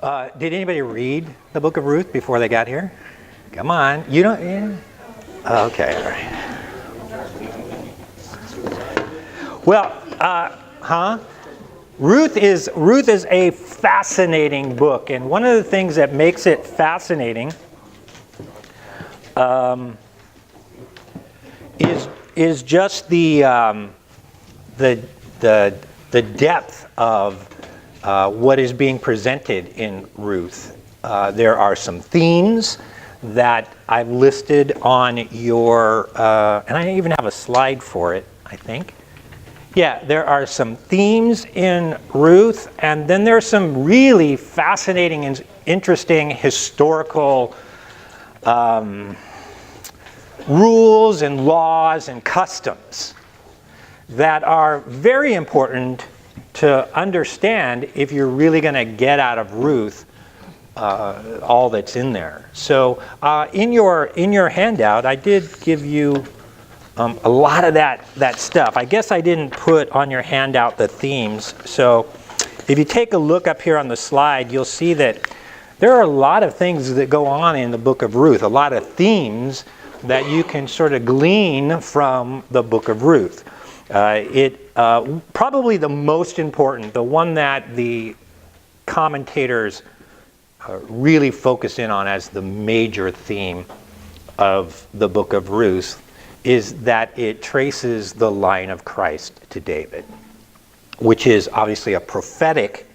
Did anybody read the book of Ruth before they got here? Come on. You don't? Yeah. Okay, all right. Well, Ruth is a fascinating book, and one of the things that makes it fascinating is just the depth of what is being presented in Ruth. There are some themes that I've listed on your, and I even have a slide for it, I think. Yeah, there are some themes in Ruth, and then there's some really fascinating and interesting historical rules and laws and customs that are very important to understand if you're really going to get out of Ruth all that's in there. So in your handout, I did give you a lot of that stuff. I guess I didn't put on your handout the themes. So if you take a look up here on the slide, you'll see that there are a lot of things that go on in the book of Ruth, a lot of themes that you can sort of glean from the book of Ruth. Probably the most important, the one that the commentators really focus in on as the major theme of the book of Ruth, is that it traces the line of Christ to David, which is obviously of prophetic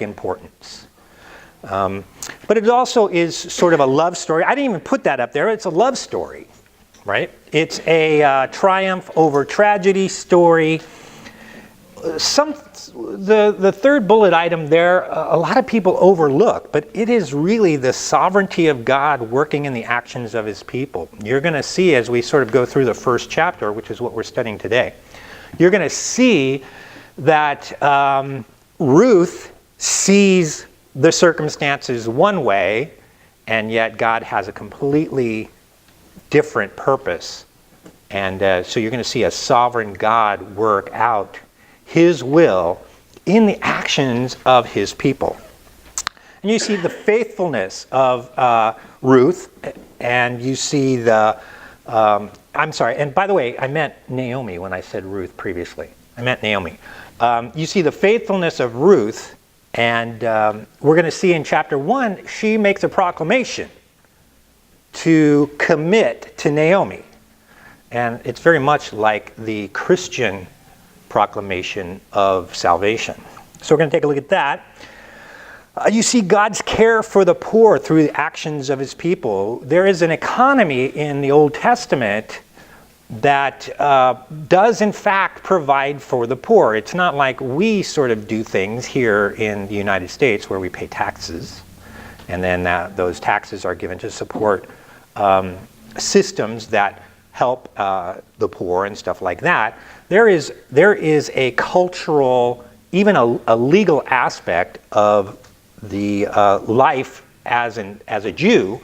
importance. But it also is sort of a love story. I didn't even put that up there. It's a love story, right? It's a triumph over tragedy story. The third bullet item there, a lot of people overlook, but it is really the sovereignty of God working in the actions of his people. You're going to see as we sort of go through the first chapter, which is what we're studying today, you're going to see that Ruth sees the circumstances one way, and yet God has a completely different purpose. And so you're going to see a sovereign God work out his will in the actions of his people. And you see the faithfulness of Ruth, and you see the, I'm sorry, and by the way, I meant Naomi when I said Ruth previously. I meant Naomi. You see the faithfulness of Ruth, and we're going to see in chapter 1, she makes a proclamation to commit to Naomi. And it's very much like the Christian proclamation of salvation. So we're going to take a look at that. You see God's care for the poor through the actions of his people. There is an economy in the Old Testament that does in fact provide for the poor. It's not like we sort of do things here in the United States where we pay taxes, and then those taxes are given to support systems that help the poor and stuff like that. There is a cultural, even a legal aspect of the life as a Jew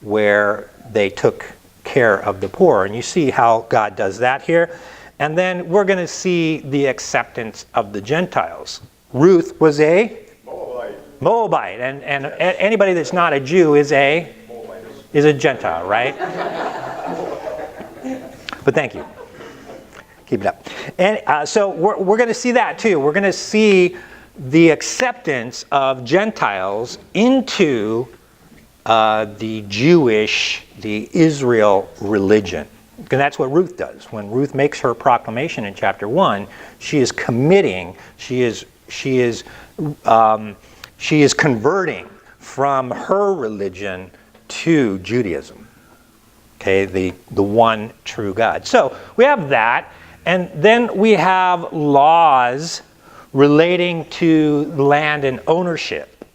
where they took care of the poor. And you see how God does that here. And then we're going to see the acceptance of the Gentiles. Ruth was a Moabite. And anybody that's not a Jew is a Gentile, right? But thank you. Keep it up. And so we're going to see that too. We're going to see the acceptance of Gentiles into the Jewish, the Israel religion. And that's what Ruth does. When Ruth makes her proclamation in chapter 1, she is committing, she is converting from her religion to Judaism. Okay, the one true God. So we have that, and then we have laws relating to land and ownership.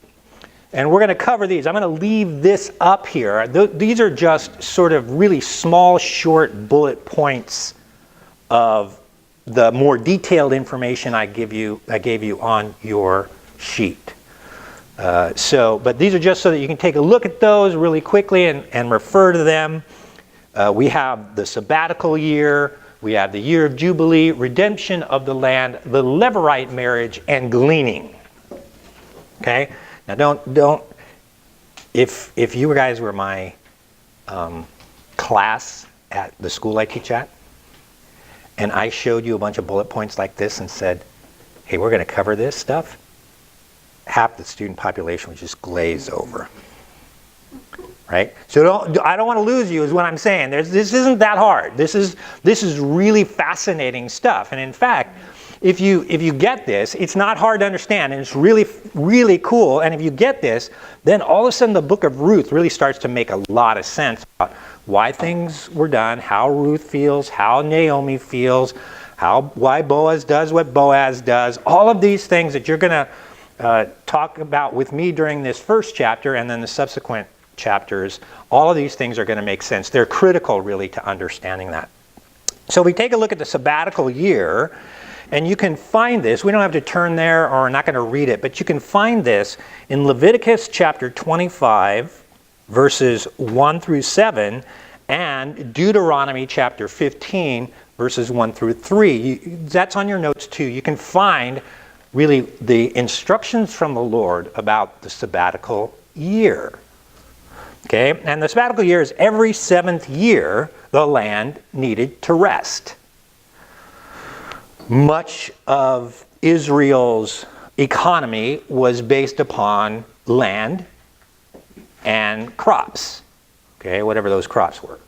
And we're going to cover these. I'm going to leave this up here. These are just sort of really small, short bullet points of the more detailed information I gave you on your sheet. But these are just so that you can take a look at those really quickly and refer to them. We have the sabbatical year. We have the year of Jubilee, redemption of the land, the Levirate marriage, and gleaning. Okay? Now don't, if you guys were my class at the school I teach at, and I showed you a bunch of bullet points like this and said, hey, we're going to cover this stuff, half the student population would just glaze over. Right? So I don't want to lose you is what I'm saying. This isn't that hard. This is really fascinating stuff. And in fact, if you get this, it's not hard to understand, and it's really, really cool. And if you get this, then all of a sudden the book of Ruth really starts to make a lot of sense about why things were done, how Ruth feels, how Naomi feels, why Boaz does what Boaz does. All of these things that you're going to talk about with me during this first chapter and then the subsequent chapters, all of these things are going to make sense. They're critical, really, to understanding that. So we take a look at the sabbatical year, and you can find this. We don't have to turn there, or we're not going to read it, but you can find this in Leviticus chapter 25, verses 1 through 7, and Deuteronomy chapter 15, verses 1 through 3. That's on your notes, too. You can find, really, the instructions from the Lord about the sabbatical year. Okay, and the sabbatical year is every 7th year the land needed to rest. Much of Israel's economy was based upon land and crops. Okay, whatever those crops were.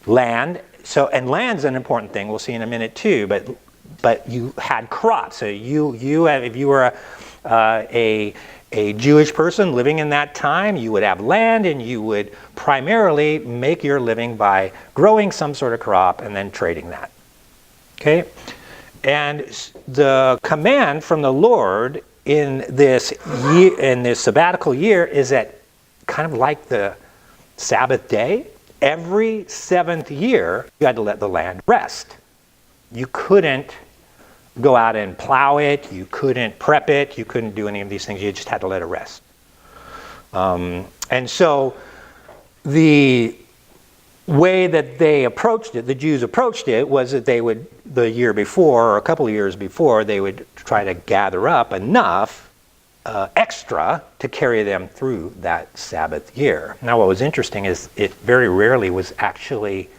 Land, and land's an important thing, we'll see in a minute too, but you had crops. So if you were a Jewish person living in that time, you would have land, and you would primarily make your living by growing some sort of crop and then trading that. Okay? And the command from the Lord in this sabbatical year is that kind of like the Sabbath day, every 7th year you had to let the land rest. You couldn't go out and plow it, you couldn't prep it, you couldn't do any of these things, you just had to let it rest. And so the way that they approached it, the Jews approached it, was that they would, the year before, or a couple of years before, they would try to gather up enough extra to carry them through that Sabbath year. Now what was interesting is it very rarely was actually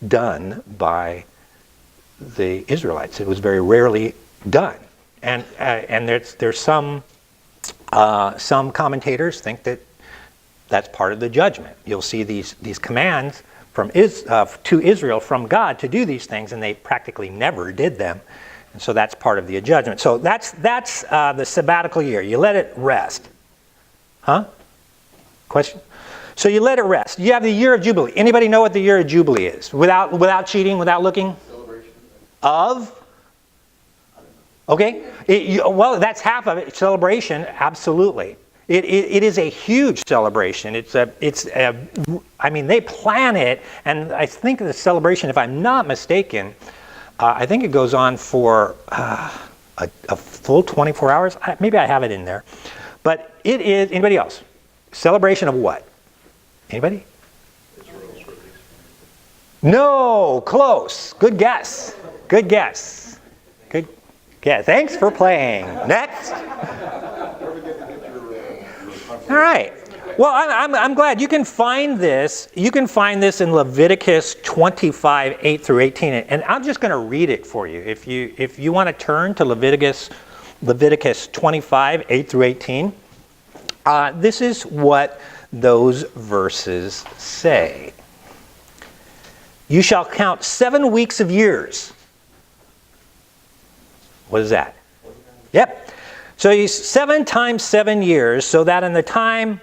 done by the Israelites. It was very rarely done, and there's some commentators think that that's part of the judgment. You'll see these commands from to Israel from God to do these things, and they practically never did them, and so that's part of the judgment. So that's the sabbatical year. You let it rest. Huh? Question? So you let it rest. You have the year of Jubilee. Anybody know what the year of Jubilee is? Without cheating, without looking? Of? Okay. Well, that's half of it. Celebration, absolutely. It is a huge celebration. I mean, they plan it, and I think the celebration, if I'm not mistaken, I think it goes on for a full 24 hours. Maybe I have it in there. But it is, anybody else? Celebration of what? Anybody? No, close. Good guess. Good guess. Good guess. Thanks for playing. Next. All right. Well, I'm glad you can find this. You can find this in Leviticus 25, 8 through 18, and I'm just going to read it for you. If you want to turn to Leviticus 25, 8 through 18, this is what those verses say. You shall count 7 weeks of years. What is that? Yep. So 7 times 7 years, so that in the time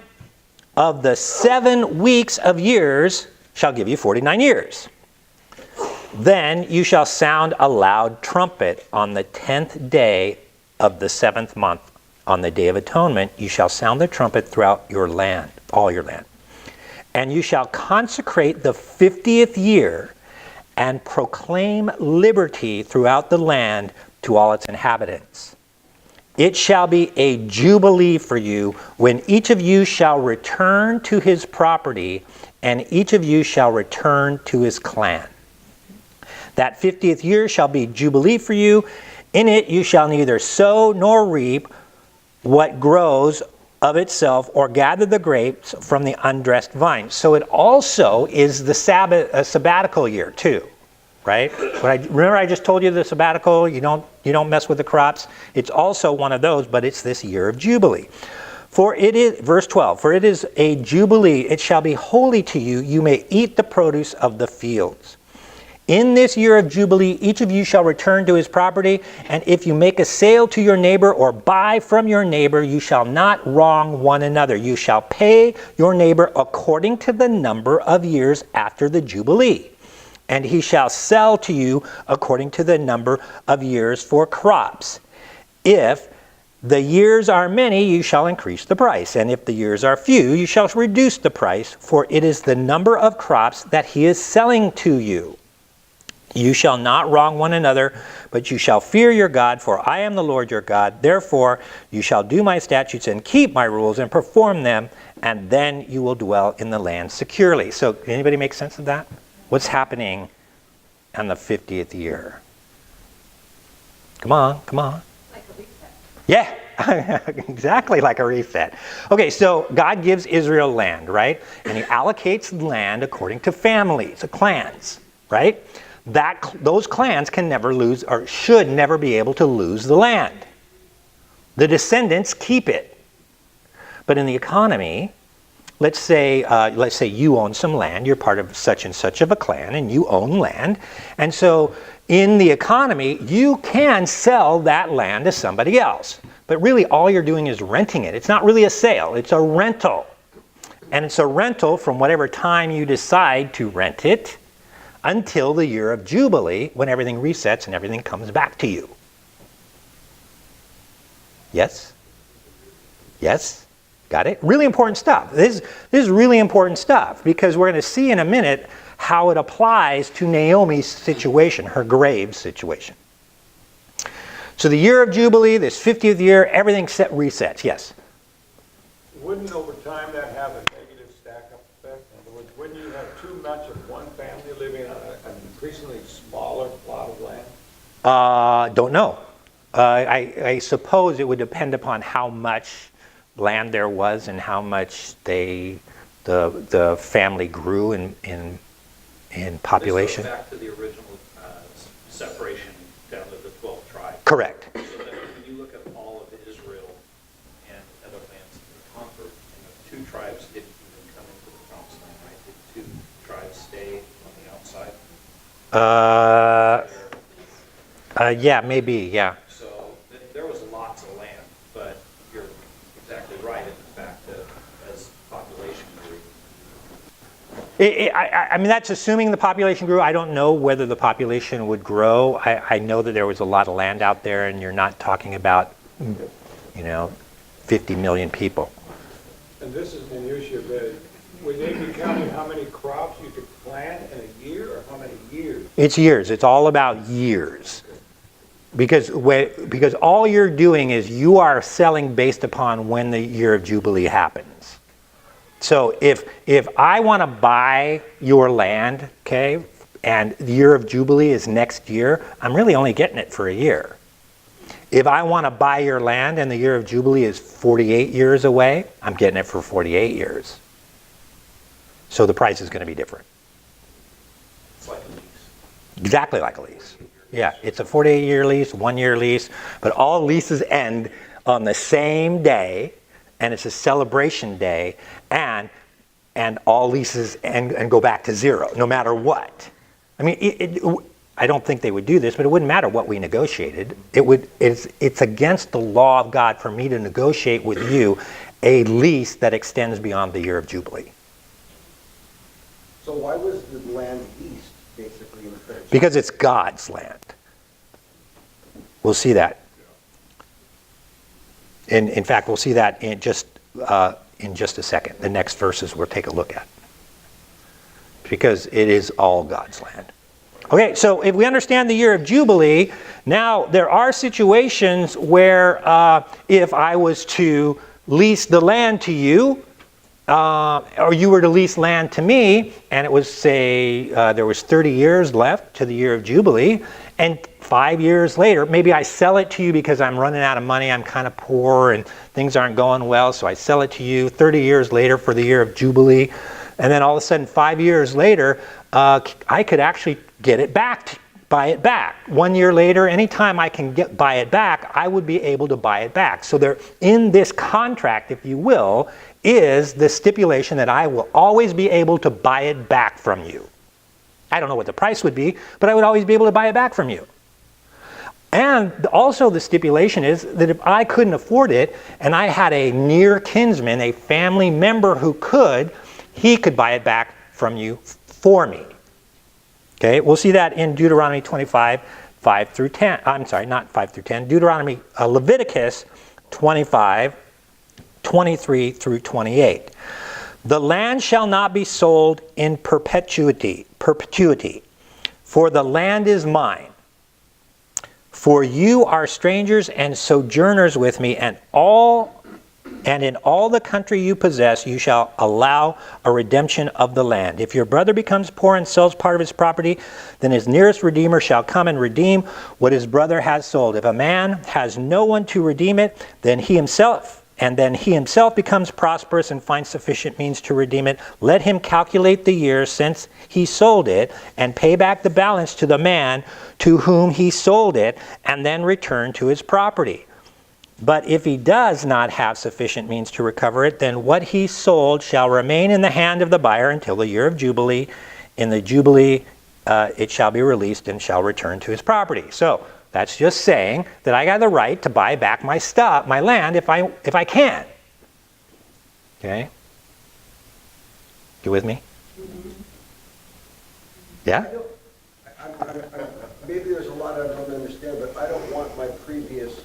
of the 7 weeks of years shall give you 49 years. Then you shall sound a loud trumpet on the 10th day of the 7th month. On the Day of Atonement, you shall sound the trumpet throughout your land, all your land. And you shall consecrate the 50th year and proclaim liberty throughout the land to all its inhabitants. It shall be a jubilee for you when each of you shall return to his property and each of you shall return to his clan. That 50th year shall be jubilee for you. In it you shall neither sow nor reap. what grows of itself, or gather the grapes from the undressed vine. So it also is the sabbatical year too, right? Remember I just told you the sabbatical, you don't mess with the crops. It's also one of those, but it's this year of Jubilee. For it is, verse 12, for it is a Jubilee, it shall be holy to you, you may eat the produce of the fields. In this year of Jubilee, each of you shall return to his property, and if you make a sale to your neighbor or buy from your neighbor, you shall not wrong one another. You shall pay your neighbor according to the number of years after the Jubilee, and he shall sell to you according to the number of years for crops. If the years are many, you shall increase the price, and if the years are few, you shall reduce the price, for it is the number of crops that he is selling to you. You shall not wrong one another, but you shall fear your God, for I am the Lord your God. Therefore, you shall do my statutes and keep my rules and perform them, and then you will dwell in the land securely. So, anybody make sense of that? What's happening on the 50th year? Come on, come on. Like a reset. Yeah, exactly like a reset. Okay, so God gives Israel land, right? And he allocates land according to families, clans, right? Those clans can never lose, or should never be able to lose the land. The descendants keep it. But in the economy, let's say you own some land, you're part of such and such of a clan, and you own land. And so in the economy, you can sell that land to somebody else. But really all you're doing is renting it. It's not really a sale, it's a rental. And it's a rental from whatever time you decide to rent it until the year of Jubilee, when everything resets and everything comes back to you. Yes? Yes? Got it? Really important stuff. This is really important stuff, because we're going to see in a minute how it applies to Naomi's situation, her grave situation. So the year of Jubilee, this 50th year, everything resets. Yes? Wouldn't over time that have a negative stack-up effect? In other words, wouldn't you have too much of one family living on an increasingly smaller plot of land? Don't know. I suppose it would depend upon how much land there was and how much the family grew in population. This goes back to the original separation down to the 12 tribes. Correct. So that when you look at all of Israel and other lands that were conquered, and the 2 tribes didn't even come into the promised land, right? Did 2 tribes stay on the outside? Yeah, maybe, yeah. So there was lots of land, but you're exactly right in the fact that as population grew. I mean, that's assuming the population grew. I don't know whether the population would grow. I know that there was a lot of land out there, and you're not talking about, 50 million people. And this is an issue that, would they be counting how many crops you could plant in a year, or how many years? It's years. It's all about years. Because all you're doing is you are selling based upon when the year of Jubilee happens. So if I want to buy your land, okay, and the year of Jubilee is next year, I'm really only getting it for a year. If I want to buy your land and the year of Jubilee is 48 years away, I'm getting it for 48 years. So the price is going to be different. It's like a lease. Exactly like a lease. Yeah, it's a 48-year lease, 1-year lease, but all leases end on the same day, and it's a celebration day, and all leases and go back to zero, no matter what. I mean, I don't think they would do this, but it wouldn't matter what we negotiated. It's against the law of God for me to negotiate with you a lease that extends beyond the year of Jubilee. So why was the land leased, basically, in the first? Because it's God's land. We'll see that. In fact, we'll see that in just a second. The next verses we'll take a look at. Because it is all God's land. Okay, so if we understand the year of Jubilee, now there are situations where if I was to lease the land to you, or you were to lease land to me, and it was, say, there was 30 years left to the year of Jubilee, and 5 years later, maybe I sell it to you because I'm running out of money, I'm kind of poor, and things aren't going well, so I sell it to you 30 years later for the year of Jubilee, and then all of a sudden, 5 years later, I could actually get it back, buy it back. 1 year later, anytime I can buy it back, I would be able to buy it back. So there, in this contract, if you will, is the stipulation that I will always be able to buy it back from you. I don't know what the price would be, but I would always be able to buy it back from you. And also the stipulation is that if I couldn't afford it and I had a near kinsman, a family member who could, he could buy it back from you for me. Okay, we'll see that in Deuteronomy 25, 5 through 10. I'm sorry, not 5 through 10. Leviticus 25, 23 through 28. The land shall not be sold in perpetuity, for the land is mine. For you are strangers and sojourners with me, and in all the country you possess, you shall allow a redemption of the land. If your brother becomes poor and sells part of his property, then his nearest redeemer shall come and redeem what his brother has sold. If a man has no one to redeem it, then he himself becomes prosperous and finds sufficient means to redeem it, let him calculate the years since he sold it and pay back the balance to the man to whom he sold it, and then return to his property. But if he does not have sufficient means to recover it, then what he sold shall remain in the hand of the buyer until the year of Jubilee. In the Jubilee, it shall be released and shall return to his property. So that's just saying that I got the right to buy back my stuff, my land, if I can. Okay? You with me? Yeah? Maybe there's a lot I don't understand, but I don't want my previous,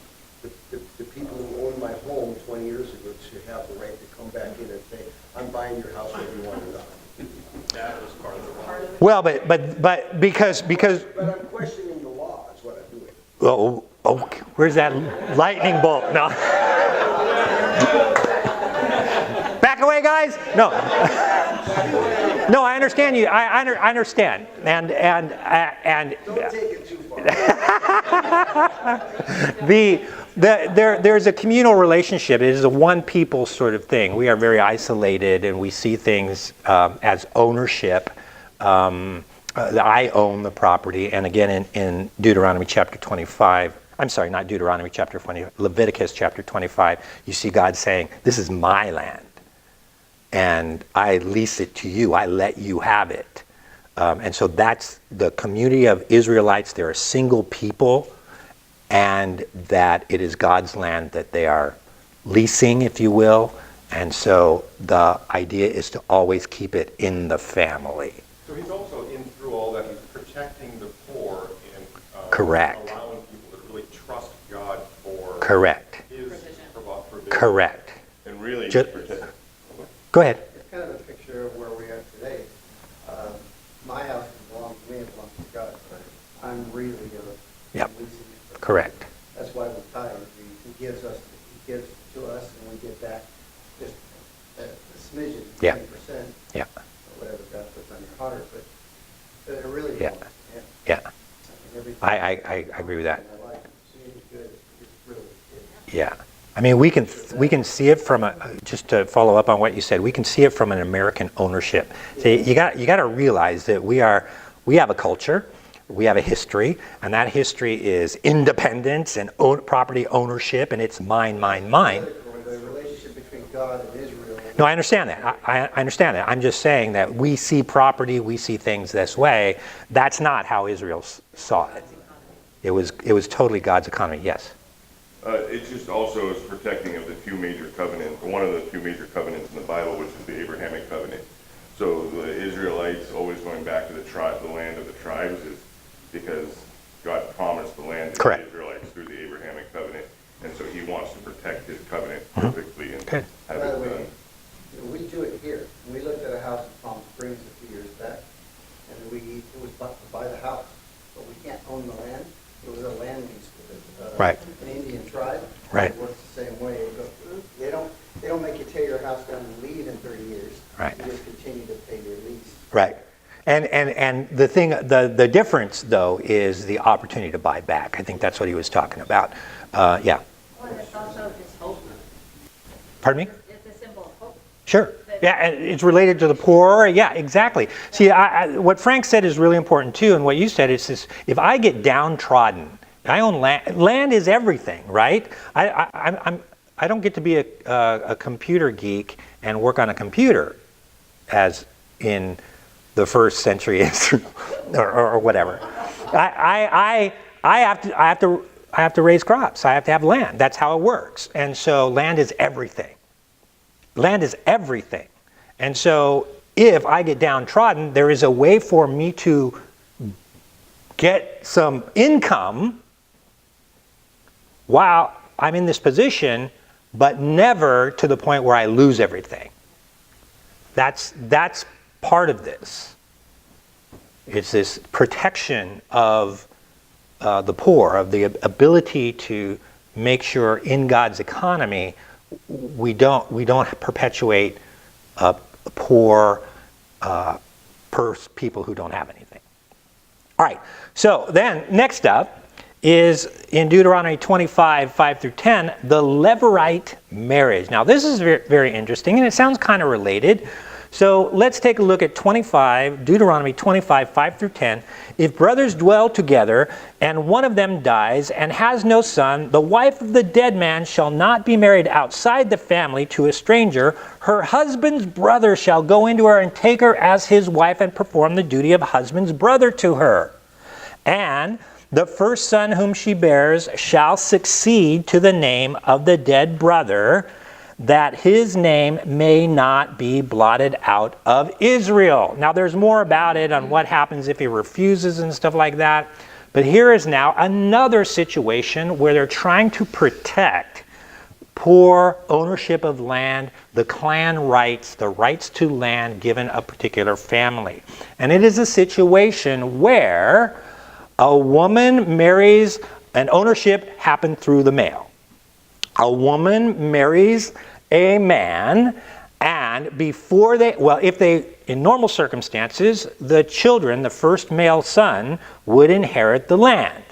the people who owned my home 20 years ago to have the right to come back in and say, I'm buying your house whether you want it or not. That was part of the law. Well, but because But I'm questioning the law, is what I'm doing. oh, where's that lightning bolt? No. Back away, guys. No. No, I understand you. I understand, and Don't take it too far. there's a communal relationship. It is a one people sort of thing. We are very isolated, and we see things as ownership. I own the property, and again in Deuteronomy chapter 25. I'm sorry, not Deuteronomy chapter 20. Leviticus chapter 25. You see God saying, "This is my land, and I lease it to you. I let you have it." And so that's the community of Israelites. They're a single people, and that it is God's land that they are leasing, if you will. And so the idea is to always keep it in the family. So he's also, through all that, he's protecting the poor and Correct. allowing people to really trust God for Correct. his provision. Correct. And really protect. Go ahead. It's kind of a picture of where we are today. My house belongs to me, it belongs to God. I'm really Yep. leasing it. Correct. That's why we tithe. He gives to us, and we get back just a smidgen, Yeah. 20%, Yeah. or whatever God puts on your heart. But it really Yeah. belongs. Yeah. Everything I agree with that. in my life, seeing good, it's really good. Yeah. I mean, we can see it from just to follow up on what you said, we can see it from an American ownership. See, you got to realize that we have a culture, we have a history, and that history is independence and property ownership, and it's mine. The relationship between God and Israel. No, I understand that. I understand that. I'm just saying that we see property, we see things this way. That's not how Israel saw it. It was totally God's economy. Yes. It just also is protecting of the two major covenants, one of the two major covenants in the Bible, which is the Abrahamic covenant. So the Israelites always going back to the land of the tribes is because God promised the land to Correct. the Israelites through the Abrahamic covenant, and so he wants to protect his covenant perfectly and Good. have By the it way, done. we do it here. We looked at a house in Palm Springs a few years back, and it was bought to buy the house, but we can't own the land. It was a land lease with Right. an Indian tribe. Right. It works the same way. They don't make you tear your house down and leave in 30 years. And the thing, the difference though is the opportunity to buy back. I think that's what he was talking about. Yeah. Well, it's also just hope. Pardon me? It's a symbol of hope. Sure. Yeah, and it's related to the poor. Yeah, exactly. See, what Frank said is really important too, and what you said is this: if I get downtrodden, I own land. Land is everything, right? I don't get to be a computer geek and work on a computer, as in the first century or whatever. I have to raise crops. I have to have land. That's how it works. And so land is everything. Land is everything. And so if I get downtrodden, there is a way for me to get some income while I'm in this position, but never to the point where I lose everything. That's part of this. It's this protection of the poor, of the ability to make sure in God's economy we don't perpetuate poor people who don't have anything. All right. So then next up is in Deuteronomy 25, 5 through 10, the Levirate marriage. Now this is very, very interesting, and it sounds kind of related. So let's take a look at Deuteronomy 25, 5 through 10. If brothers dwell together, and one of them dies and has no son, the wife of the dead man shall not be married outside the family to a stranger. Her husband's brother shall go into her and take her as his wife and perform the duty of husband's brother to her. And the first son whom she bears shall succeed to the name of the dead brother, that his name may not be blotted out of Israel. Now there's more about it on what happens if he refuses and stuff like that. But here is now another situation where they're trying to protect poor ownership of land, the clan rights, the rights to land given a particular family. And it is a situation where a woman marries, and ownership happened through the male. A woman marries a man, and in normal circumstances, the children, the first male son, would inherit the land.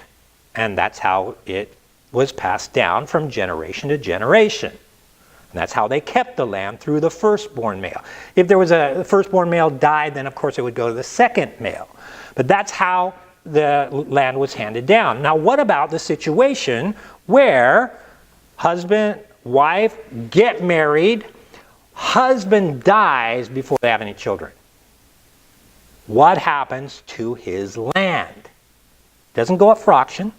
And that's how it was passed down from generation to generation. And that's how they kept the land, through the firstborn male. If there was the firstborn male died, then of course it would go to the second male. But that's how the land was handed down. Now what about the situation where husband, wife get married, husband dies before they have any children? What happens to his land? Doesn't go up for auction.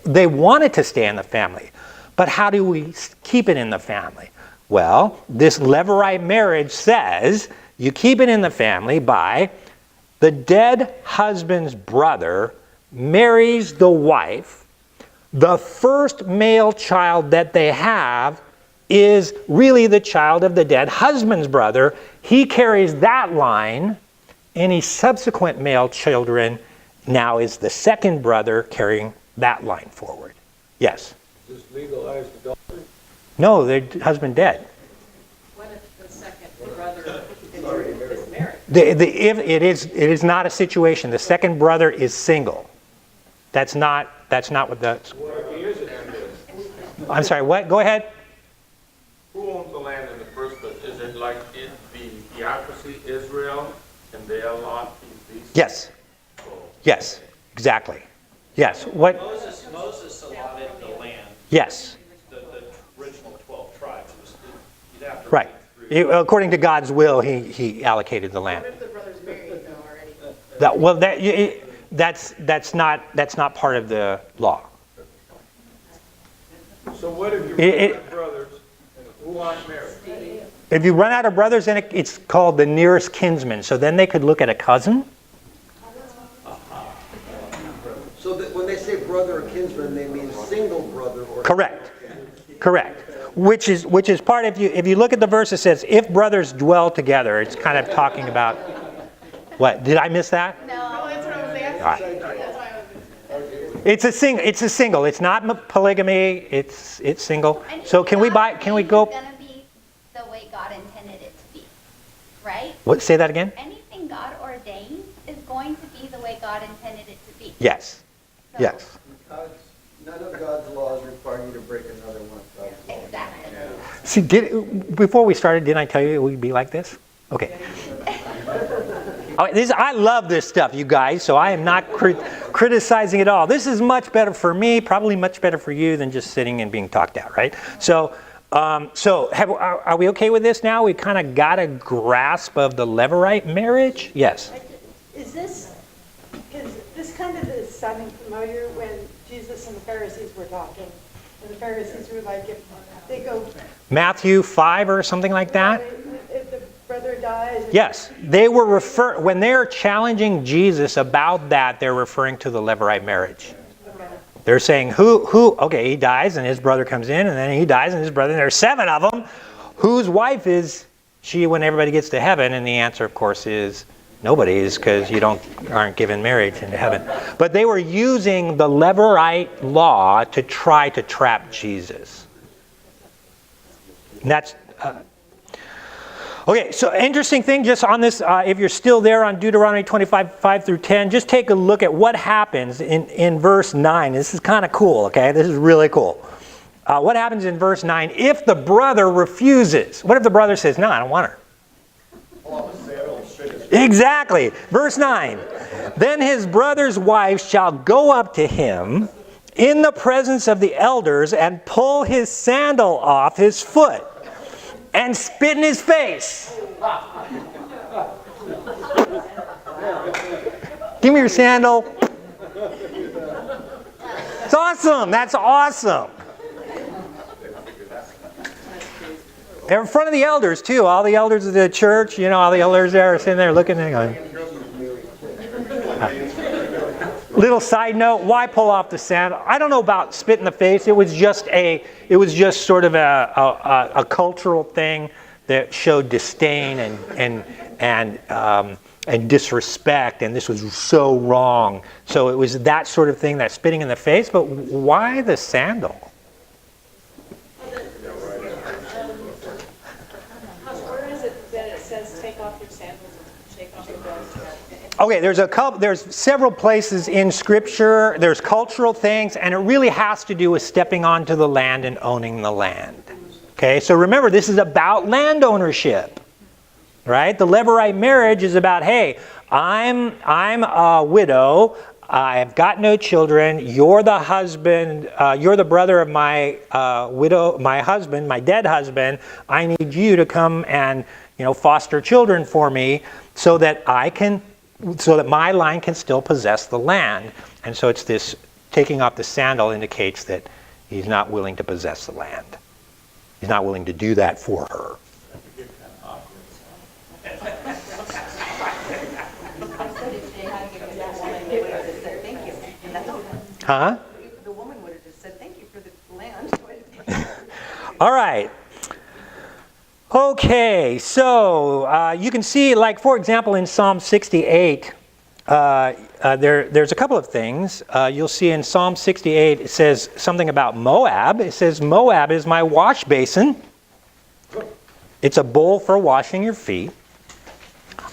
They want it to stay in the family, but how do we keep it in the family? Well, this Levirate marriage says you keep it in the family by the dead husband's brother marries the wife. The first male child that they have is really the child of the dead husband's brother. He carries that line. Any subsequent male children now is the second brother carrying that line forward. Yes? Just legalize adultery? No, their husband dead. What if the second brother is married? If it is not a situation. The second brother is single. That's not what that's. What if he isn't? I'm sorry, what? Go ahead. Who owns the land in the first place? Is it like the theocracy, Israel, and they allot these? Yes. Yes, exactly. Yes. What? Moses allotted the land. Yes. The original 12 tribes. You'd have to Right. According to God's will, he allocated the land. What if the brother's married though already? That's not part of the law. So what if you run out of brothers who aren't married? If you run out of brothers, then it's called the nearest kinsman. So then they could look at a cousin. So that when they say brother or kinsman, they mean single brother or... Correct. Correct. Which is part, if you look at the verse, it says, if brothers dwell together, it's kind of talking about, what, did I miss that? No, that's what I was asking. All right. That's why I was. It's a single. It's not polygamy. It's single. And So can we go? It's going to be the way God intended it to be. right? What? Say that again? Anything God ordains is going to be the way God intended it to be. Yes. So- Yes. None of God's laws require you to break another one of God's laws. Exactly. See, before we started, didn't I tell you it would be like this? Okay. All right, I love this stuff, you guys, so I am not criticizing at all. This is much better for me, probably much better for you than just sitting and being talked at, right? So, are we okay with this now? We kind of got a grasp of the Levirate marriage? Yes. Is this kind of is sounding familiar when Jesus and the Pharisees were talking? And the Pharisees were like, if they go... Matthew 5 or something like that? If the brother dies... Yes. They were when they're challenging Jesus about that, they're referring to the Levirate marriage. Okay. They're saying, okay, he dies and his brother comes in, and then he dies and his brother, and there's 7 of them. Whose wife is she when everybody gets to heaven? And the answer, of course, is nobody's, because you aren't given marriage in heaven. But they were using the Levirate law to try to trap Jesus. And that's... Okay, so interesting thing just on this, if you're still there on Deuteronomy 25, 5 through 10, just take a look at what happens in verse 9. This is kind of cool, okay? This is really cool. What happens in verse 9 if the brother refuses? What if the brother says, no, I don't want her? Exactly. Verse 9. Then his brother's wife shall go up to him in the presence of the elders and pull his sandal off his foot and spit in his face. Give me your sandal. It's awesome. That's awesome. In front of the elders, too. All the elders of the church, all the elders there are sitting there looking and going. Little side note, why pull off the sandal? I don't know about spit in the face. It was just sort of a cultural thing that showed disdain and disrespect, and this was so wrong. So it was that sort of thing, that spitting in the face. But why the sandal? Where is it that it says take off your sandals and shake off your bells? Okay, there's several places in Scripture. There's cultural things, and it really has to do with stepping onto the land and owning the land. Okay, so remember, this is about land ownership, right? The Levirate marriage is about, hey, I'm a widow. I've got no children. You're the husband. You're the brother of my my husband, my dead husband. I need you to come and foster children for me, so that my line can still possess the land. And so it's this taking off the sandal indicates that he's not willing to possess the land. He's not willing to do that for her. Huh? The woman would have just said, thank you for the land. All right. Okay, so you can see, like, for example, in Psalm 68, there's a couple of things. You'll see in Psalm 68, it says something about Moab. It says, Moab is my wash basin. It's a bowl for washing your feet.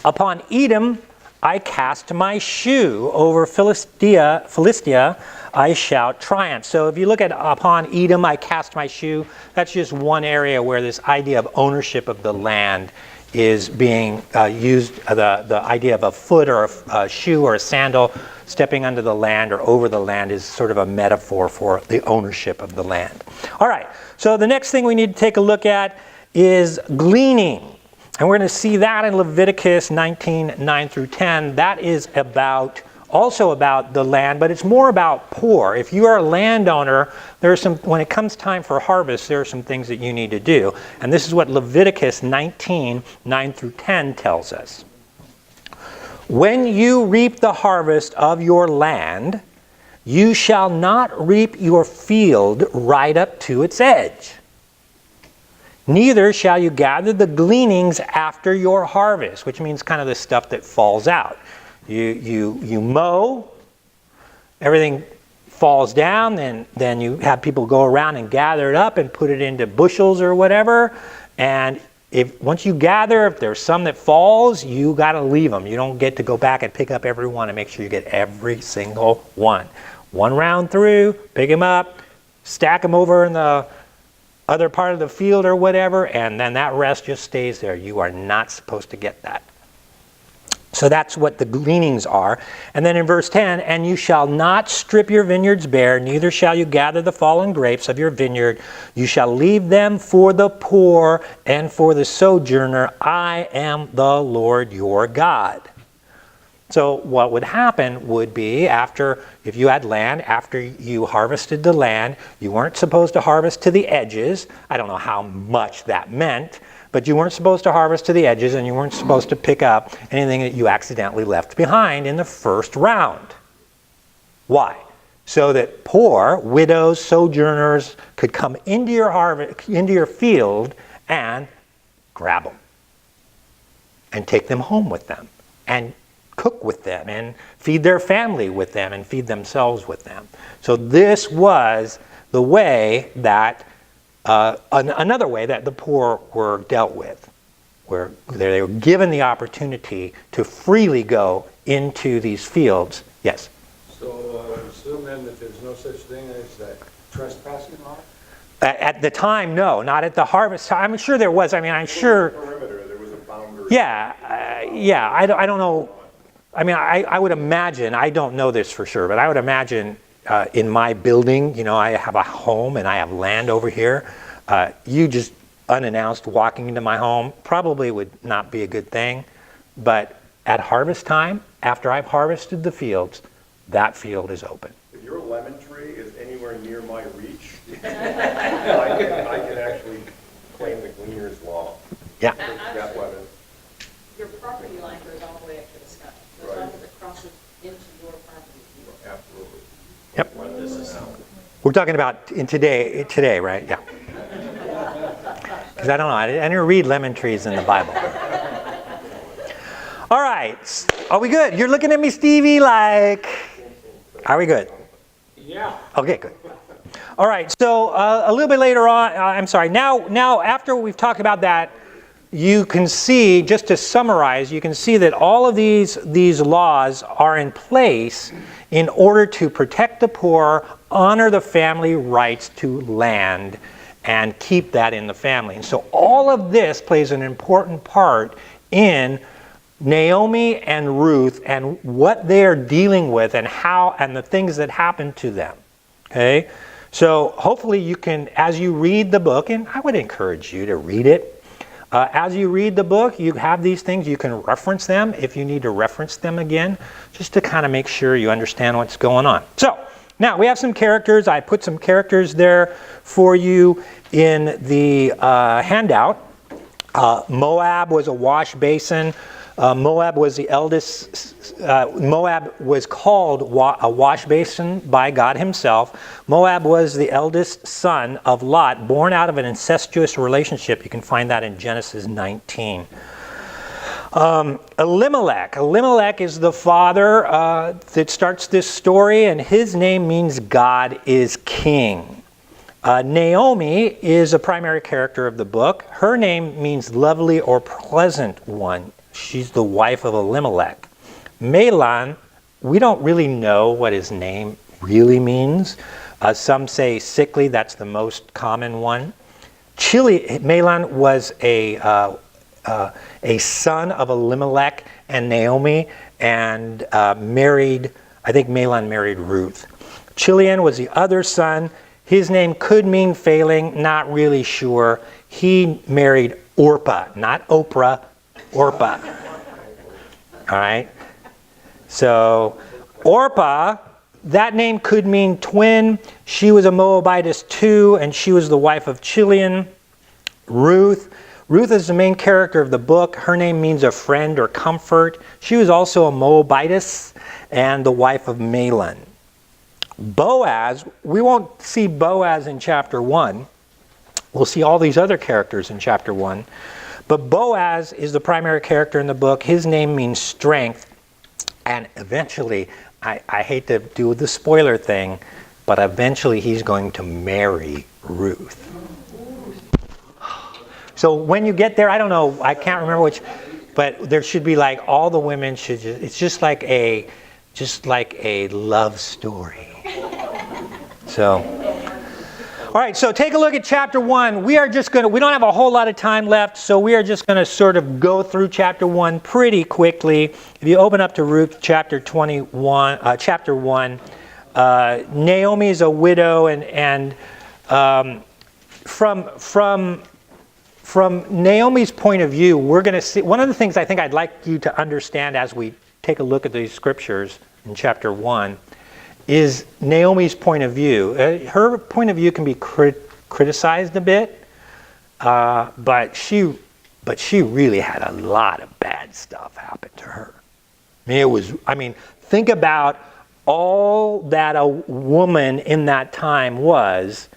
Upon Edom, I cast my shoe. Over Philistia, I shout triumph. So if you look at upon Edom, I cast my shoe, that's just one area where this idea of ownership of the land is being used. The idea of a foot or a shoe or a sandal stepping under the land or over the land is sort of a metaphor for the ownership of the land. All right, so the next thing we need to take a look at is gleaning. And we're going to see that in Leviticus 19, 9 through 10. That is also about the land, but it's more about poor. If you are a landowner, when it comes time for harvest, there are some things that you need to do. And this is what Leviticus 19, 9 through 10 tells us. When you reap the harvest of your land, you shall not reap your field right up to its edge. Neither shall you gather the gleanings after your harvest, which means kind of the stuff that falls out. You mow, everything falls down, and then you have people go around and gather it up and put it into bushels or whatever, and once you gather, if there's some that falls, you got to leave them. You don't get to go back and pick up every one and make sure you get every single one. One round through, pick them up, stack them over in the other part of the field or whatever, and then that rest just stays there. You are not supposed to get that. So that's what the gleanings are. And then in verse 10, and you shall not strip your vineyards bare, neither shall you gather the fallen grapes of your vineyard. You shall leave them for the poor and for the sojourner. I am the Lord your God. So what would happen would be if you had land, after you harvested the land, you weren't supposed to harvest to the edges. I don't know how much that meant, but you weren't supposed to harvest to the edges, and you weren't supposed to pick up anything that you accidentally left behind in the first round. Why? So that poor, widows, sojourners could come into your field and grab them and take them home with them and cook with them and feed their family with them and feed themselves with them. So this was the way that another way that the poor were dealt with, where they were given the opportunity to freely go into these fields. Yes? So assume then that there's no such thing as that trespassing law? At the time, no, not at the harvest time. I'm sure there was. I mean, I'm sure. Perimeter, there was a boundary. Yeah, I don't know. I mean, I would imagine, I don't know this for sure, but I would imagine in my building, you know, I have a home and I have land over here. You just unannounced walking into my home probably would not be a good thing. But at harvest time, after I've harvested the fields, that field is open. If your lemon tree is anywhere near my reach, I can actually claim the Gleaner's Law. Yeah. That lemon. Your property line goes all the way up to the sky. As long as it crosses into your property. Absolutely. Yep. What this is how. We're talking about in today, right? Yeah. Because I don't know, I didn't read lemon trees in the Bible. All right, are we good? You're looking at me, Stevie, like, are we good? Yeah. Okay, good. All right, so a little bit later on, now after we've talked about that, you can see, just to summarize, you can see that all of these laws are in place in order to protect the poor, honor the family rights to land, and keep that in the family. And so all of this plays an important part in Naomi and Ruth and what they're dealing with and how and the things that happen to them. Okay? So hopefully you can, as you read the book, and I would encourage you to read it, as you read the book, you have these things, you can reference them if you need to reference them again, just to kind of make sure you understand what's going on. So, now we have some characters. I put some characters there for you in the handout. Moab was a wash basin. Moab was the eldest. Moab was called a wash basin by God himself. Moab was the eldest son of Lot, born out of an incestuous relationship. You can find that in Genesis 19. Elimelech is the father that starts this story, and his name means God is king. Naomi is a primary character of the book. Her name means lovely or pleasant one. She's the wife of Elimelech. Mahlon, we don't really know what his name really means. Some say sickly, that's the most common one. Mahlon was a son of Elimelech and Naomi, and married, I think Mahlon married Ruth. Chilion was the other son. His name could mean failing, not really sure. He married Orpah, not Oprah, Orpah. All right? So, Orpah, that name could mean twin. She was a Moabitess too, and she was the wife of Chilion. Ruth is the main character of the book. Her name means a friend or comfort. She was also a Moabitess and the wife of Mahlon. Boaz, we won't see Boaz in chapter 1. We'll see all these other characters in chapter 1. But Boaz is the primary character in the book. His name means strength. And eventually, I hate to do the spoiler thing, but eventually he's going to marry Ruth. So when you get there, I don't know, I can't remember which, but there should be like all the women should just, it's just like a love story. So, all right, so take a look at chapter 1. We don't have a whole lot of time left, so we are just going to sort of go through chapter 1 pretty quickly. If you open up to Ruth chapter 1, Naomi is a widow, and from Naomi's point of view, we're going to see, one of the things I think I'd like you to understand as we take a look at these scriptures in chapter 1 is Naomi's point of view. Her point of view can be criticized a bit, but she really had a lot of bad stuff happen to her. Think about all that a woman in that time was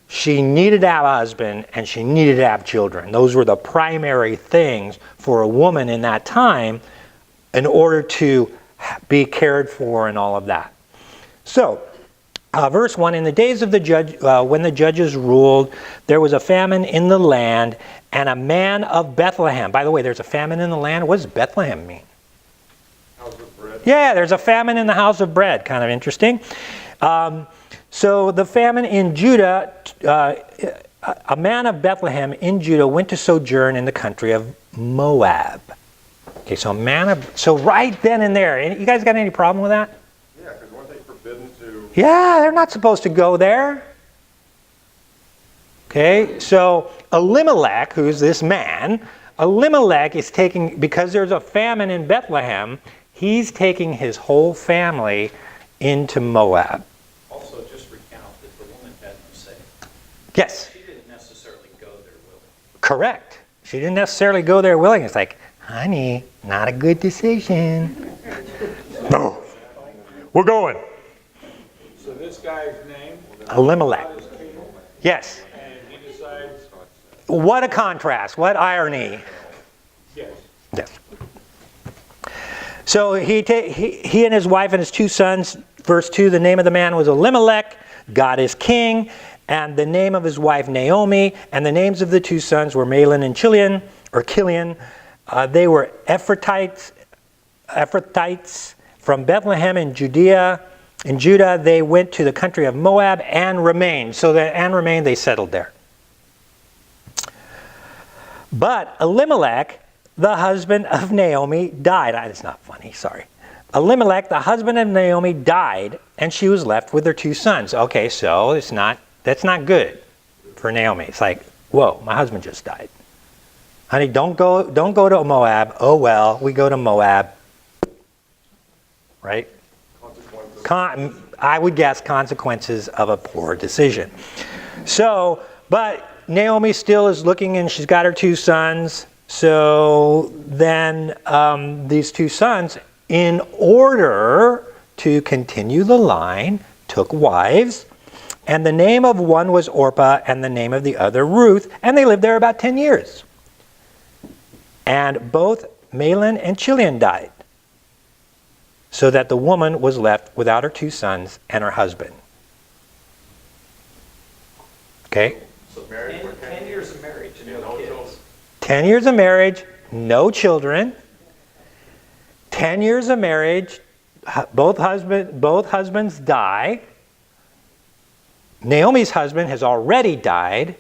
she needed to have a husband and she needed to have children. Those were the primary things for a woman in that time in order to be cared for and all of that. So, verse 1, in the days of the judge, when the judges ruled, there was a famine in the land, and a man of Bethlehem. By the way, there's a famine in the land. What does Bethlehem mean? House of bread. Yeah, there's a famine in the house of bread. Kind of interesting. So the famine in Judah, a man of Bethlehem in Judah went to sojourn in the country of Moab. Okay, so right then and there, you guys got any problem with that? Yeah, because weren't they forbidden to? Yeah, they're not supposed to go there. Okay, so Elimelech, who's this man, Elimelech is taking, because there's a famine in Bethlehem, he's taking his whole family into Moab. Also, just recount that the woman had no say. Yes. She didn't necessarily go there willing. Correct. She didn't necessarily go there willing. It's like, honey, not a good decision. No. We're going. So this guy's name? Elimelech. God is king, Yes. and he decides, What a contrast. What irony. yes. Yes. So he and his wife and his 2 sons, verse 2, the name of the man was Elimelech, God is king, and the name of his wife Naomi, and the names of the 2 sons were Mahlon and Chilion. They were Ephrathites from Bethlehem in Judea. In Judah, they went to the country of Moab and remained. They settled there. But Elimelech, the husband of Naomi, died. It's not funny, sorry. Elimelech, the husband of Naomi, died, and she was left with her 2 sons. Okay, so that's not good for Naomi. It's like, whoa, my husband just died. Honey, don't go to Moab. Oh well, we go to Moab. Right? I would guess consequences of a poor decision. So, but Naomi still is looking, and she's got her 2 sons. So then these 2 sons, in order to continue the line, took wives. And the name of one was Orpah, and the name of the other Ruth. And they lived there about 10 years. And both Mahlon and Chilion died, so that the woman was left without her 2 sons and her husband. Okay? So 10 years of marriage and no kids. 10 years of marriage, no children. 10 years of marriage, both husbands die. Naomi's husband has already died.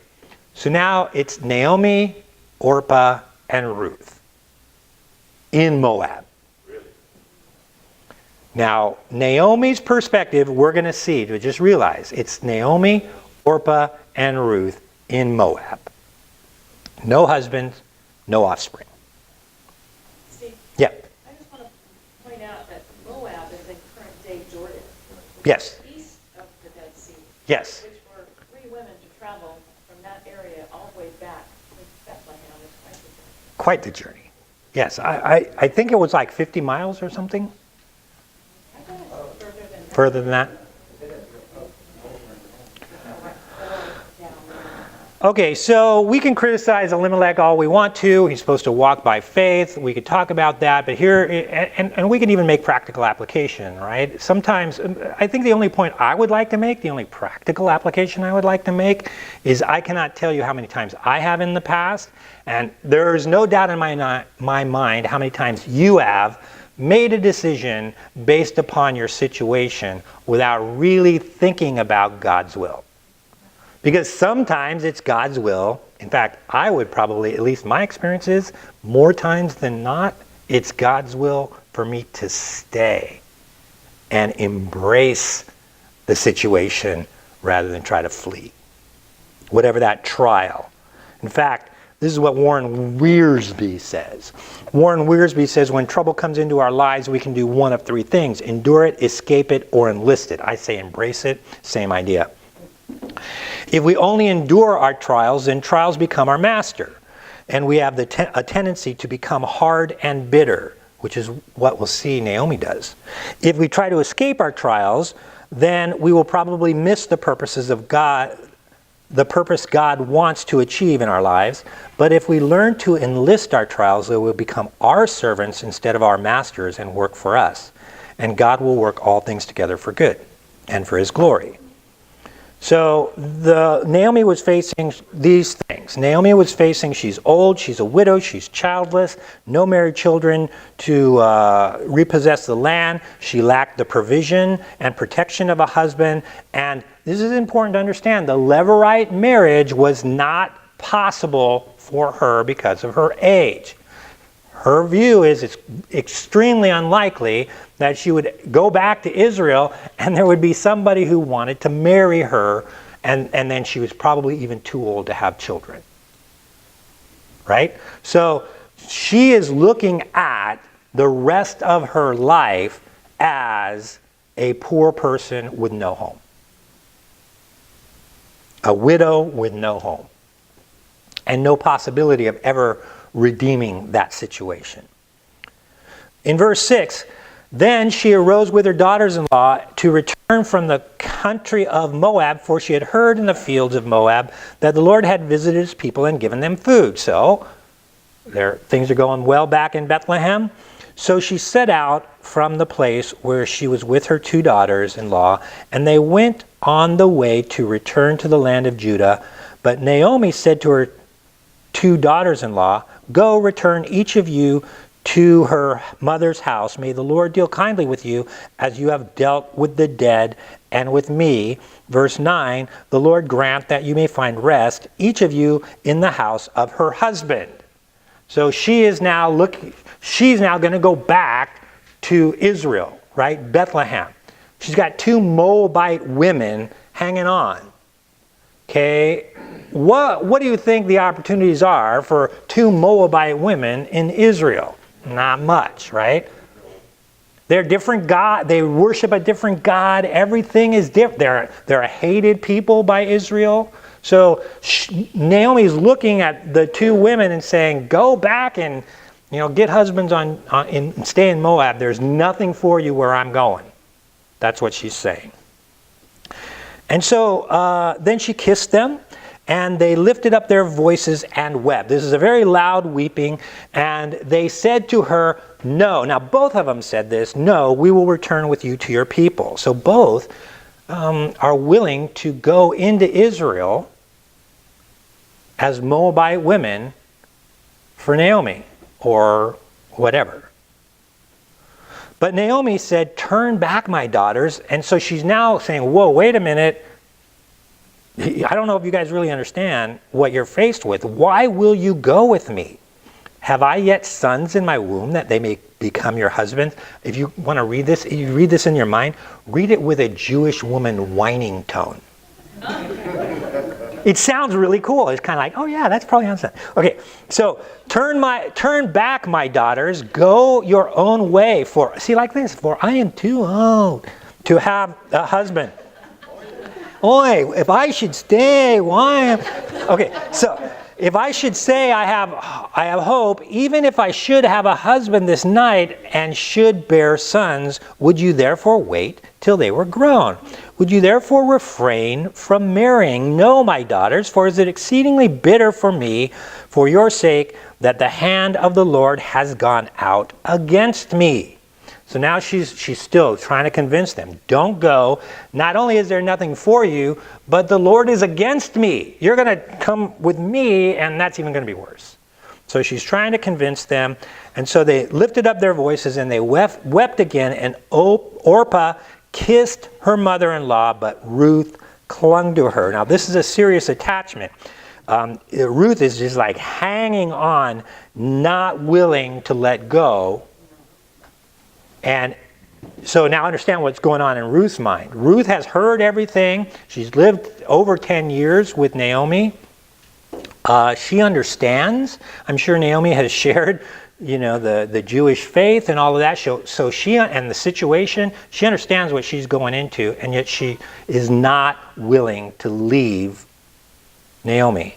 So now it's Naomi, Orpah, and Ruth in Moab. Really? Now, Naomi's perspective, we're going to see, to just realize, it's Naomi, Orpah, and Ruth in Moab. No husband, no offspring. Steve, Yeah. I just want to point out that Moab is in current-day Jordan. which Yes. is east of the Dead Sea. Yes. Which for 3 women to travel from that area all the way back to Bethlehem is quite the journey. Quite the journey. Yes, I think it was like 50 miles or something. I thought it was further than that. Further than that. Okay, so we can criticize Elimelech all we want to. He's supposed to walk by faith. We could talk about that, but here, and we can even make practical application, right? Sometimes, I think the only point I would like to make, the only practical application I would like to make, is I cannot tell you how many times I have in the past, and there is no doubt in my mind how many times you have made a decision based upon your situation without really thinking about God's will. Because sometimes it's God's will. In fact, I would probably, at least my experience is, more times than not, it's God's will for me to stay and embrace the situation rather than try to flee. Whatever that trial. In fact, this is what Warren Wiersbe says. Warren Wiersbe says, when trouble comes into our lives, we can do one of three things: endure it, escape it, or enlist it. I say embrace it, same idea. If we only endure our trials, then trials become our master. And we have a tendency to become hard and bitter, which is what we'll see Naomi does. If we try to escape our trials, then we will probably miss the purposes of God, the purpose God wants to achieve in our lives. But if we learn to enlist our trials, they will become our servants instead of our masters and work for us. And God will work all things together for good and for His glory. So Naomi was facing these things. Naomi was facing, she's old, she's a widow, she's childless, no married children to repossess the land. She lacked the provision and protection of a husband. And this is important to understand. The Levirate marriage was not possible for her because of her age. Her view is it's extremely unlikely that she would go back to Israel and there would be somebody who wanted to marry her, and then she was probably even too old to have children. Right? So she is looking at the rest of her life as a poor person with no home. A widow with no home. And no possibility of ever redeeming that situation. In verse 6, then she arose with her daughters-in-law to return from the country of Moab, for she had heard in the fields of Moab that the Lord had visited His people and given them food. So things are going well back in Bethlehem. So she set out from the place where she was with her two daughters-in-law, and they went on the way to return to the land of Judah. But Naomi said to her two daughters-in-law, "Go, return each of you to her mother's house. May the Lord deal kindly with you as you have dealt with the dead and with me." Verse 9, "The Lord grant that you may find rest, each of you in the house of her husband." So she's now going to go back to Israel, right? Bethlehem. She's got two Moabite women hanging on. Okay, what do you think the opportunities are for two Moabite women in Israel? Not much, right? They're different God. They worship a different God. Everything is different. They're a hated people by Israel. So Naomi's looking at the two women and saying, "Go back and get husbands and stay in Moab. There's nothing for you where I'm going." That's what she's saying. And so then she kissed them, and they lifted up their voices and wept. This is a very loud weeping. And they said to her, "No." Now both of them said this, "No, we will return with you to your people." So both are willing to go into Israel as Moabite women for Naomi or whatever. But Naomi said, "Turn back, my daughters." And so she's now saying, whoa, wait a minute. I don't know if you guys really understand what you're faced with. Why will you go with me? Have I yet sons in my womb that they may become your husbands? If you want to read this, if you read this in your mind, read it with a Jewish woman whining tone. It sounds really cool. It's kind of like, oh yeah, that's probably understand. Okay, so turn back, my daughters, go your own way. For I am too old to have a husband. Oi, if I should stay, why? Okay, so if I should say I have hope, even if I should have a husband this night and should bear sons, would you therefore wait till they were grown. Would you therefore refrain from marrying? No, my daughters, for is it exceedingly bitter for me, for your sake, that the hand of the Lord has gone out against me. So now she's still trying to convince them, don't go. Not only is there nothing for you, but the Lord is against me. You're going to come with me, and that's even going to be worse. So she's trying to convince them. And so they lifted up their voices and they wept again. And Orpah kissed her mother-in-law, but Ruth clung to her. Now this is a serious attachment. Ruth is just like hanging on, not willing to let go. And so now understand what's going on in Ruth's mind. Ruth has heard everything. She's lived over 10 years with Naomi. She understands. I'm sure Naomi has shared, the Jewish faith and all of that. So she, and the situation, she understands what she's going into, and yet she is not willing to leave Naomi.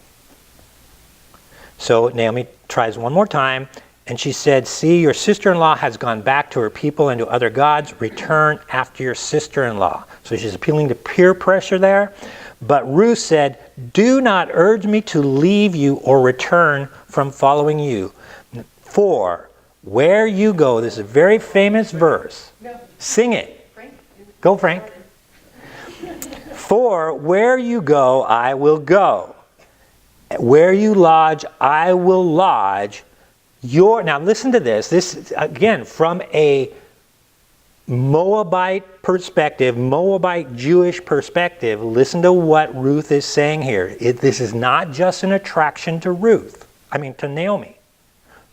So Naomi tries one more time, and she said, see, your sister-in-law has gone back to her people and to other gods. Return after your sister-in-law. So she's appealing to peer pressure there. But Ruth said, do not urge me to leave you or return from following you. For where you go, this is a very famous verse. Sing it. Go, Frank. For where you go, I will go. Where you lodge, I will lodge. Now listen to this. This, again, from a Moabite perspective, Moabite Jewish perspective, listen to what Ruth is saying here. This is not just an attraction to to Naomi.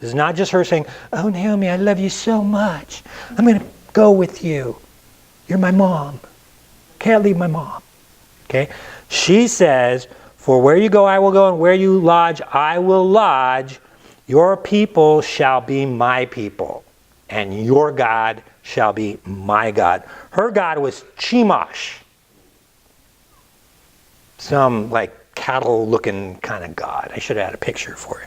This is not just her saying, oh, Naomi, I love you so much. I'm going to go with you. You're my mom. Can't leave my mom. Okay? She says, for where you go, I will go, and where you lodge, I will lodge. Your people shall be my people, and your God shall be my God. Her God was Chemosh. Some like cattle-looking kind of god. I should have had a picture for you.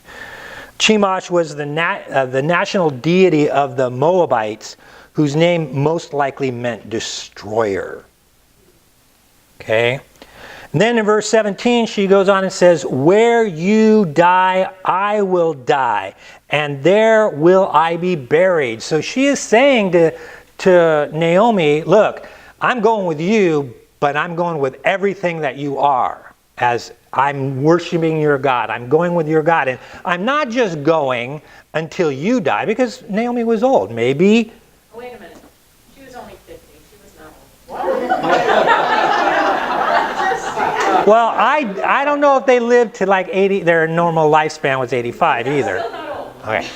Chemosh was the national deity of the Moabites, whose name most likely meant destroyer. Okay? And then in verse 17, she goes on and says, where you die, I will die, and there will I be buried. So she is saying to Naomi, look, I'm going with you, but I'm going with everything that you are, as I'm worshiping your God. I'm going with your God. And I'm not just going until you die, because Naomi was old. Maybe... Wait a minute. She was only 50. She was not old. Well, I don't know if they lived to like 80. Their normal lifespan was 85 either. Okay.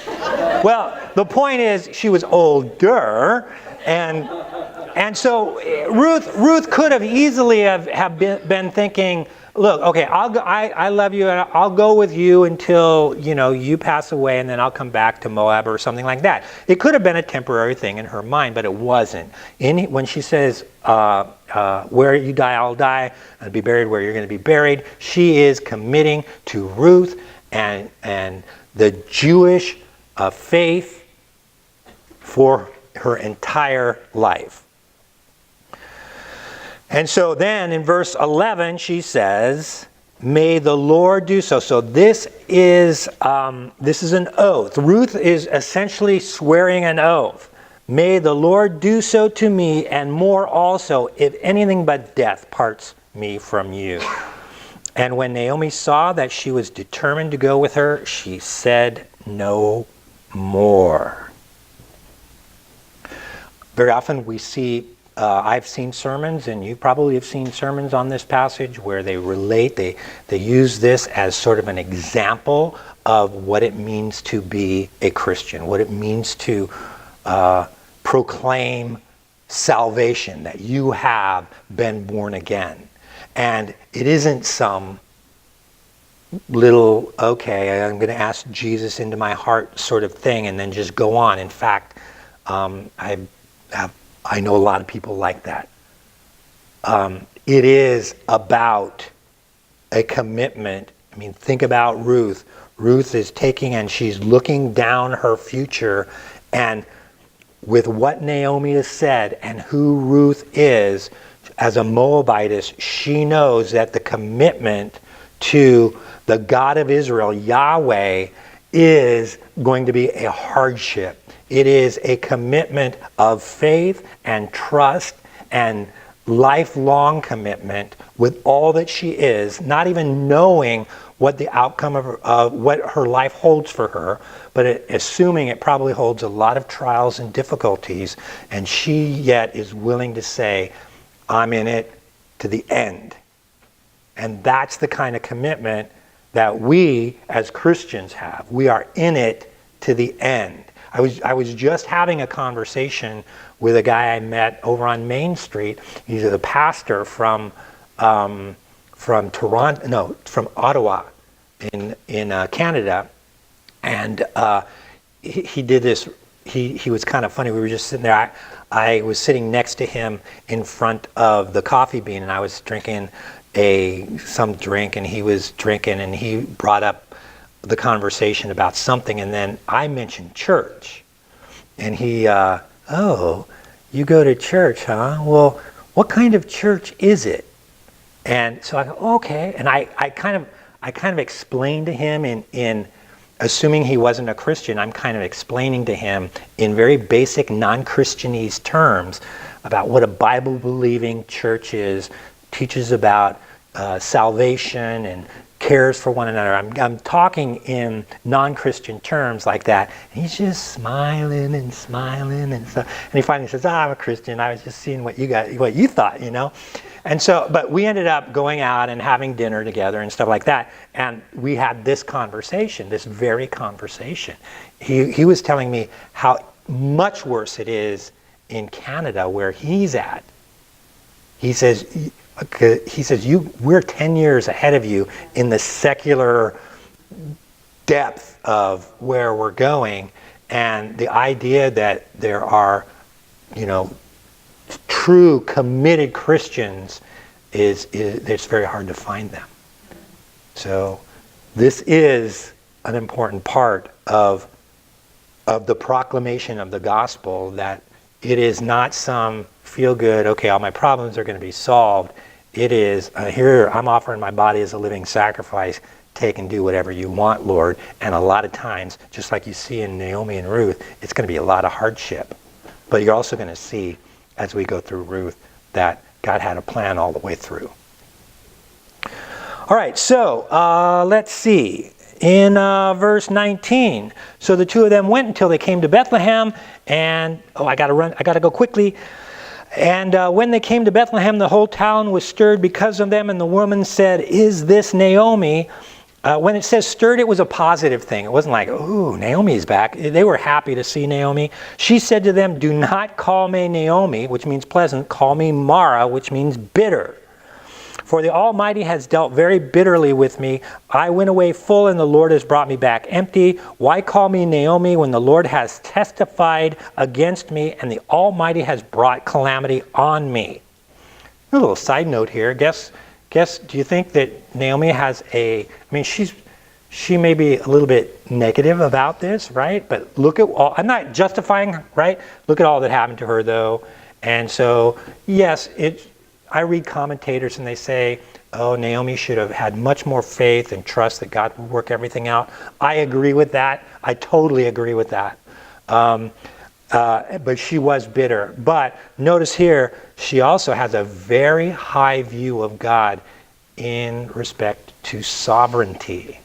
Well, the point is she was older, and so Ruth could have easily have been thinking, look, okay, I love you, and I'll go with you until you pass away, and then I'll come back to Moab or something like that. It could have been a temporary thing in her mind, but it wasn't. When she says, where you die, I'll die, and be buried where you're going to be buried, she is committing to Ruth and the Jewish faith for her entire life. And so then in verse 11 she says, may the Lord do so. So this is an oath. Ruth is essentially swearing an oath. May the Lord do so to me, and more also, if anything but death parts me from you. And when Naomi saw that she was determined to go with her, she said no more. Very often we see, I've seen sermons, and you probably have seen sermons on this passage where they relate, they use this as sort of an example of what it means to be a Christian, what it means to proclaim salvation, that you have been born again. And it isn't some little, okay, I'm going to ask Jesus into my heart sort of thing and then just go on. In fact, I know a lot of people like that. It is about a commitment. I mean, think about Ruth. Ruth is taking and she's looking down her future, and with what Naomi has said and who Ruth is, as a Moabitess, she knows that the commitment to the God of Israel, Yahweh, is going to be a hardship. It is a commitment of faith and trust and lifelong commitment with all that she is, not even knowing what the outcome of what her life holds for her, but assuming it probably holds a lot of trials and difficulties, and she yet is willing to say, I'm in it to the end. And that's the kind of commitment that we as Christians have. We are in it to the end. I was just having a conversation with a guy I met over on Main Street. He's a pastor from Ottawa in Canada, and he did this. He was kind of funny. We were just sitting there. I was sitting next to him in front of the coffee bean, and I was drinking some drink, and he was drinking, and he brought up the conversation about something, and then I mentioned church, and he, oh, you go to church, huh? Well, what kind of church is it? And so I go, oh, okay, and I kind of explained to him in assuming he wasn't a Christian, I'm kind of explaining to him in very basic non-Christianese terms about what a Bible-believing church is, teaches about salvation and cares for one another. I'm talking in non-Christian terms like that. And he's just smiling and smiling, and he finally says, I'm a Christian. I was just seeing what you thought, you know. And so, but we ended up going out and having dinner together and stuff like that. And we had this conversation, this very conversation. He was telling me how much worse it is in Canada where he's at. He says, we're 10 years ahead of you in the secular depth of where we're going, and the idea that there are, true committed Christians it's very hard to find them. So this is an important part of the proclamation of the gospel, that it is not some feel good, okay, all my problems are going to be solved. It is, here, I'm offering my body as a living sacrifice. Take and do whatever you want, Lord. And a lot of times, just like you see in Naomi and Ruth, it's going to be a lot of hardship. But you're also going to see, as we go through Ruth, that God had a plan all the way through. All right, so let's see. In verse 19, so the two of them went until they came to Bethlehem, and, I got to go quickly. And when they came to Bethlehem, the whole town was stirred because of them, and the woman said, is this Naomi? When it says stirred, it was a positive thing. It wasn't like, ooh, Naomi's back. They were happy to see Naomi. She said to them, do not call me Naomi, which means pleasant. Call me Mara, which means bitter. For the Almighty has dealt very bitterly with me. I went away full, and the Lord has brought me back empty. Why call me Naomi when the Lord has testified against me, and the Almighty has brought calamity on me? A little side note here. Guess, do you think that Naomi has she may be a little bit negative about this, right? But look at all, I'm not justifying, right? Look at all that happened to her, though. And so, yes, I read commentators and they say, oh, Naomi should have had much more faith and trust that God would work everything out. I agree with that. I totally agree with that. But she was bitter. But notice here, she also has a very high view of God in respect to sovereignty.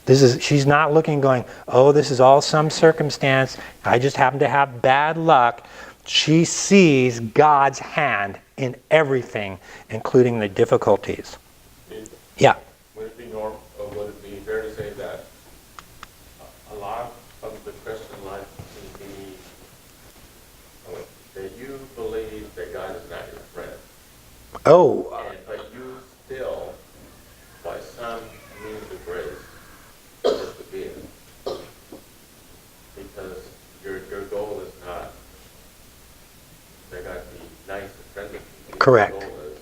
She's not looking going, oh, this is all some circumstance. I just happen to have bad luck. She sees God's hand in everything, including the difficulties. Yeah. Would it be fair to say that a lot of the Christian life can be that you believe that God is not your friend? But you still, by some means of grace, persevere. Because your goal is not that God be nice and friendly. Correct. Your goal is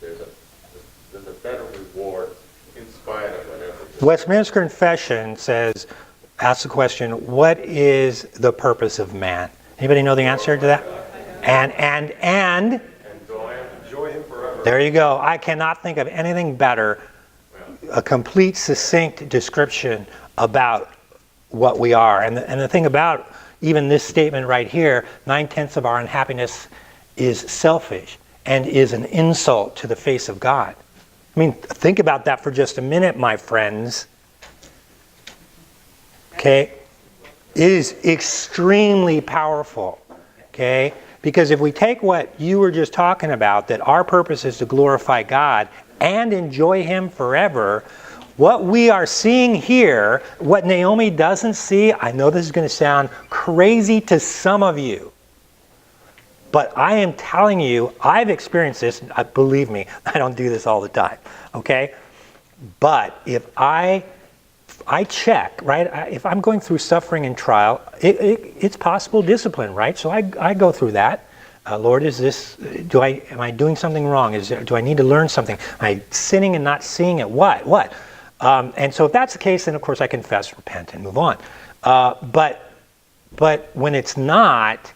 there's a better reward in spite of whatever. Westminster Confession asks the question, what is the purpose of man? Anybody know the answer to that? And Enjoy him forever. there you go. I cannot think of anything better. A complete, succinct description about what we are. And the thing about even this statement right here, 9/10 of our unhappiness is selfish and is an insult to the face of God. I mean, think about that for just a minute, my friends. Okay? It is extremely powerful. Okay? Because if we take what you were just talking about, that our purpose is to glorify God and enjoy Him forever, what we are seeing here, what Naomi doesn't see, I know this is going to sound crazy to some of you, but I am telling you, I've experienced this. Believe me, I don't do this all the time, okay? But if I check, right? If I'm going through suffering and trial, it's possible discipline, right? So I go through that. Lord, am I doing something wrong? Do I need to learn something? Am I sinning and not seeing it? What? And so if that's the case, then of course I confess, repent, and move on. But when it's not,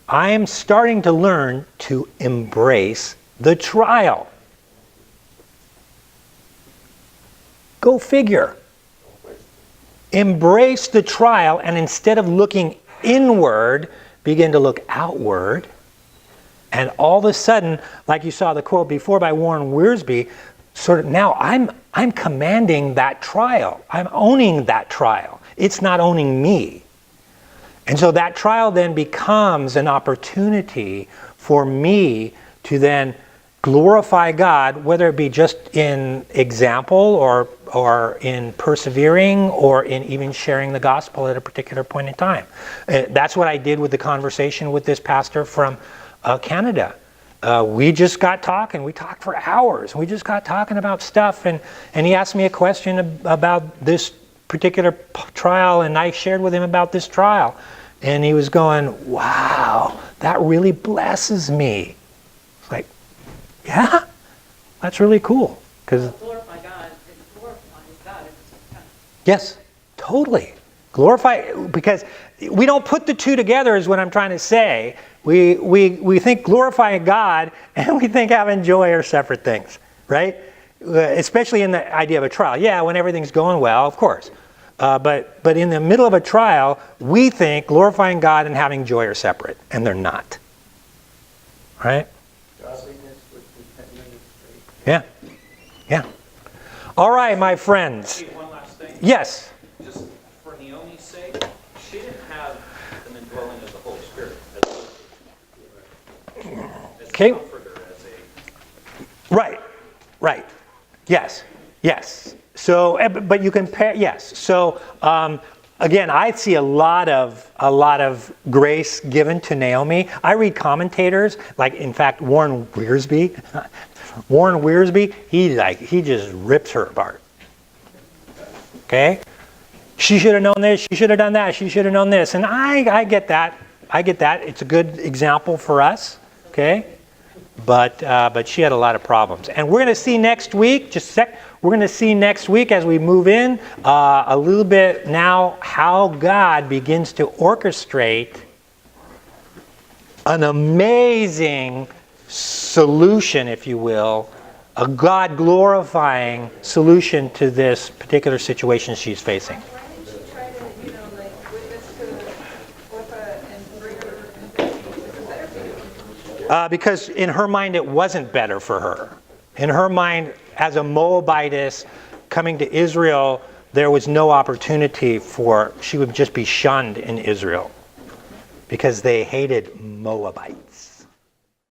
I am starting to learn to embrace the trial. Go figure. Embrace the trial, and instead of looking inward, begin to look outward. And all of a sudden, like you saw the quote before by Warren Wiersbe, sort of now I'm commanding that trial. I'm owning that trial. It's not owning me. And so that trial then becomes an opportunity for me to then glorify God, whether it be just in example or in persevering or in even sharing the gospel at a particular point in time. That's what I did with the conversation with this pastor from Canada. We just got talking. We talked for hours. We just got talking about stuff. And he asked me a question about this particular trial, and I shared with him about this trial. And he was going, wow, that really blesses me. It's like, yeah, that's really cool. Because Glorify God, it glorifies God at the same time. yes, totally. Glorify, because we don't put the two together is what I'm trying to say. We think glorifying God and we think having joy are separate things, right? Especially in the idea of a trial. Yeah, when everything's going well, of course. But in the middle of a trial, we think glorifying God and having joy are separate, and they're not. Right? Godliness with contentment is great. Yeah. All right, my friends. Hey, one last thing. Yes. Just for Naomi's sake, she didn't have an indwelling of the Holy Spirit as Okay. a comforter, as a... Right. Yes. So, but you compare. Yes. So, again, I see a lot of grace given to Naomi. I read commentators, like in fact Warren Wiersbe. He just rips her apart. Okay. She should have known this. She should have done that. She should have known this. And I get that. It's a good example for us. Okay. But she had a lot of problems. And we're going to see next week, we're going to see next week as we move in a little bit now how God begins to orchestrate an amazing solution, if you will, a God-glorifying solution to this particular situation she's facing. Why didn't she try to, witness to Orpah and bring her into better people? Because in her mind it wasn't better for her. In her mind, as a Moabitess coming to Israel, there was no opportunity she would just be shunned in Israel because they hated Moabites.